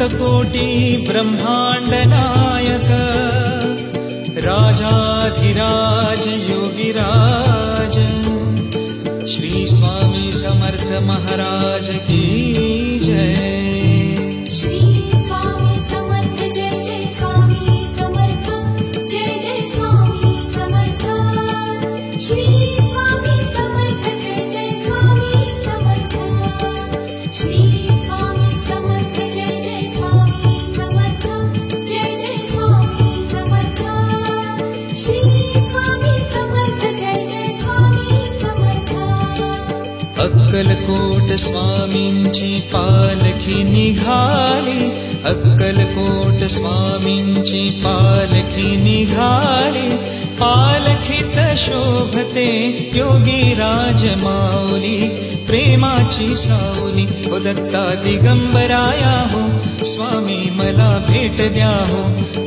अनन्तकोटि ब्रह्माण्ड नायक राजाधिराज योगिराज श्री स्वामी समर्थ महाराज की जय। श्री स्वामी समर्थ जय जय स्वामी समर्थ जय जय स्वामी समर्थ। श्री स्वामी समर्थ जय जय स्वामी समर्थ। श्री स्वामी समर्थ जय जय स्वामी समर्थ जय जय स्वामी समर्थ। श्री स्वामी समर्थ जय जय स्वामी समर्थ। अक्कलकोट स्वामींची पालखी निघाली, अक्कलकोट स्वामींची पालखी निघाली, पालखीत शोभते योगीराज माऊली, प्रेमाची सावली हो दत्ता दिगंबराया हो, स्वामी मला भेट द्या हो,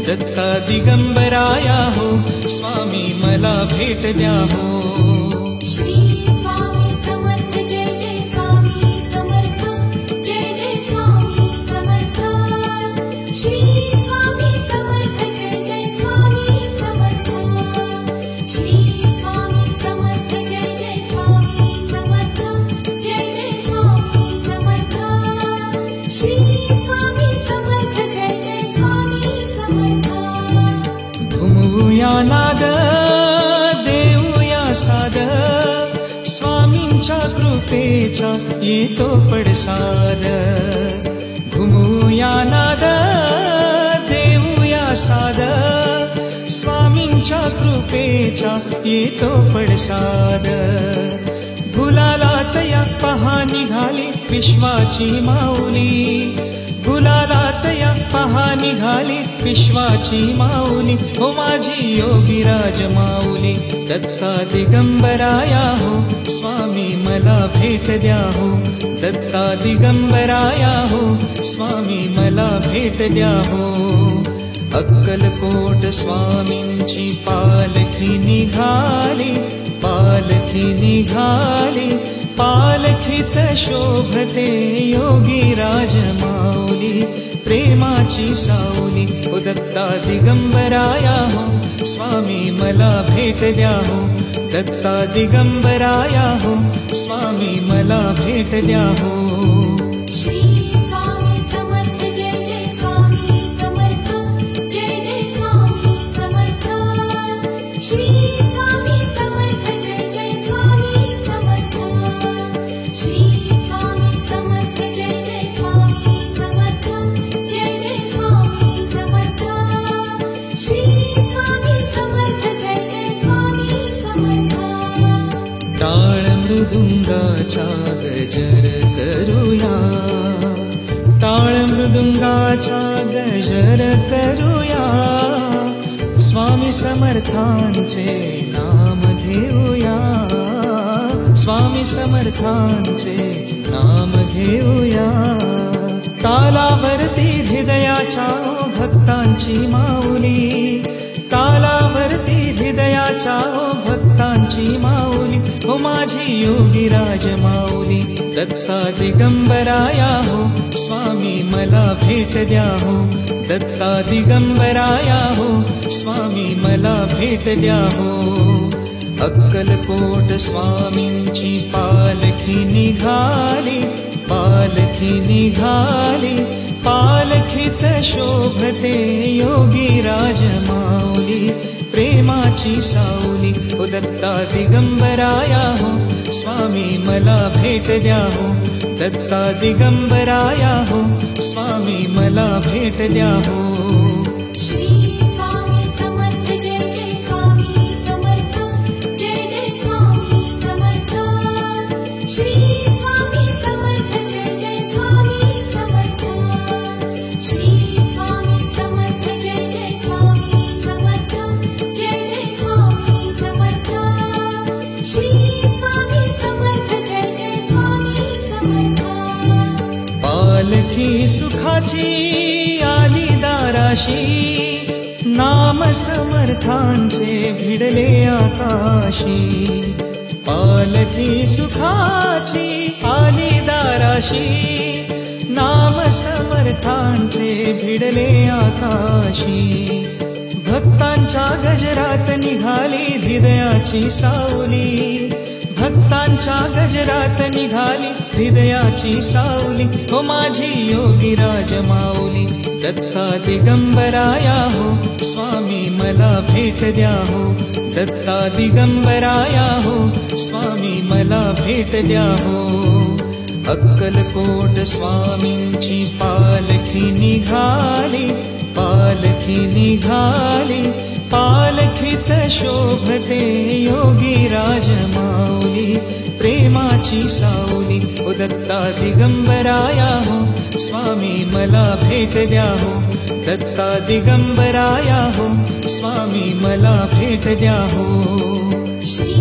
दत्ता दिगंबराया हो, स्वामी मला भेट द्या हो। श्री स्वामी समर्थ जय जय स्वामी समर्थ जय जय स्वामी समर्थ। श्री स्वामी समर्थ जय जय स्वामी समर्थ। श्री स्वामी समर्थ जय जय स्वामी समर्थ जय जय स्वामी समर्थ। श्री स्वामी समर्थ जय जय स्वामी समर्थ। घुमवूया नाद देऊया साद, स्वामींच्या कृपेचा येतो पडसाद, घुमूया नाद देऊया साद, स्वामींच्या कृपेचा येतो पडसाद, गुलालात या पहा निघाली विश्वाची माऊली, गुलालात या पहा निघाली विश्वाची माऊली हो माझी योगीराज माऊली, दत्ता दिगंबराया हो, स्वामी मला भेट द्या हो, दत्ता दिगंबराया हो, स्वामी मला भेट द्या हो। अक्कलकोट स्वामींची पालखी निघाली, पालखी निघाली, पालखीत शोभते योगीराज माऊली, प्रेमाची सावली हो दत्ता दिगंबराया हो, स्वामी मला भेट द्या हो, दत्ता दिगंबराया हो, स्वामी मला भेट द्या हो। श्री स्वामी समर्थ जय जय स्वामी समर्थ जय जय स्वामी समर्थ। श्री स्वामी समर्थ जय जय स्वामी समर्थ। श्री स्वामी समर्थ जय जय स्वामी समर्थ जय जय स्वामी समर्थ। श्री स्वामी समर्थ जय जय स्वामी समर्थ। टाळ मृदुंगाचा गजर करूया, टाळ मृदुंगाचा गजर करूया, स्वामी समर्थांचे नाम घेऊया, स्वामी समर्थांचे नाम घेऊया, तालावरती हृदयाच्या भक्तांची माऊली, तालावरती हृदयाच्या भक्तांची माऊली हो माझी योगीराज माऊली, दत्ता दिगंबराया हो, स्वामी मला भेट द्या हो, दत्ता दिगंबराया हो, स्वामी मला भेट द्या हो। अक्कलकोट स्वामींची पालखी निघाली, पालखी निघाली, पालखीत शोभते योगीराज माऊली, प्रेमाची सावली हो दत्ता दिगंबराया हो, स्वामी मला भेट द्या हो, दत्ता दिगंबराया हो, स्वामी मला भेट द्या हो। श्री स्वामी समर्थ जय जय स्वामी समर्थ जय जय स्वामी समर्थ। श्री स्वामी समर्थ जय जय स्वामी समर्थ। श्री स्वामी समर्थ जय जय स्वामी समर्थ जय जय स्वामी समर्थ। श्री स्वामी समर्थ जय जय स्वामी समर्थ। पालखी सुखाची आली दाराशी, नाम समर्थांचे भिडले आकाशी, पालखी सुखाची आली दाराशी, नाम समर्थांचे भिडले आकाशी भक्तांच्या गजरात निघाली हृदयाची सावली भक्तांच्या गजरात निघाली हृदयाची सावली हो माझी योगीराज माऊली दत्ता दिगंबराया हो स्वामी मला भेट द्या हो दत्ता दिगंबराया हो स्वामी मला भेट द्या हो अक्कलकोट स्वामींची पालखी निघाली पालखीत शोभते योगीराज माऊली प्रेमाची सावली ओ दत्ता दिगंबराया हो स्वामी मला भेट द्या हो दत्ता दिगंबराया हो स्वामी मला भेट द्या हो श्री